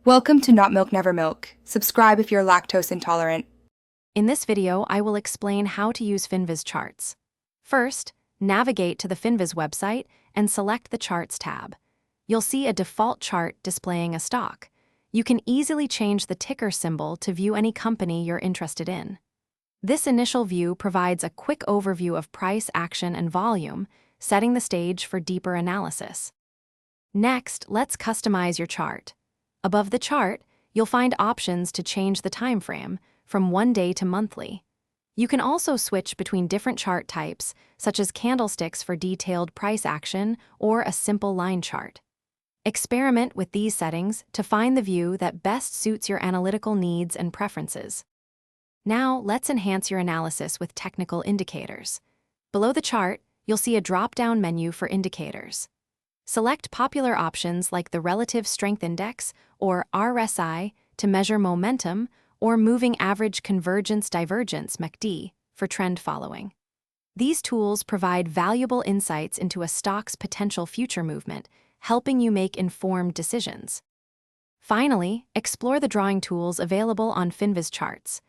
Welcome to Not Milk Never Milk. Subscribe if you're lactose intolerant. In this video, I will explain how to use Finviz charts. First, navigate to the Finviz website and select the Charts tab. You'll see a default chart displaying a stock. You can easily change the ticker symbol to view any company you're interested in. This initial view provides a quick overview of price, action, and volume, setting the stage for deeper analysis. Next, let's customize your chart. Above the chart, you'll find options to change the time frame from 1 day to monthly. You can also switch between different chart types, such as candlesticks for detailed price action or a simple line chart. Experiment with these settings to find the view that best suits your analytical needs and preferences. Now, let's enhance your analysis with technical indicators. Below the chart, you'll see a drop-down menu for indicators. Select popular options like the Relative Strength Index, or RSI, to measure momentum, or Moving Average Convergence Divergence (MACD) for trend following. These tools provide valuable insights into a stock's potential future movement, helping you make informed decisions. Finally, explore the drawing tools available on Finviz charts.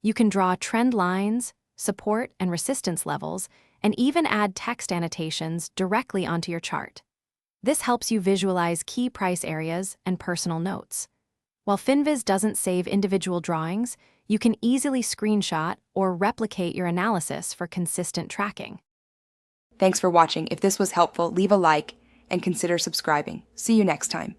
You can draw trend lines, support and resistance levels, and even add text annotations directly onto your chart. This helps you visualize key price areas and personal notes. While Finviz doesn't save individual drawings, you can easily screenshot or replicate your analysis for consistent tracking. Thanks for watching. If this was helpful, leave a like and consider subscribing. See you next time.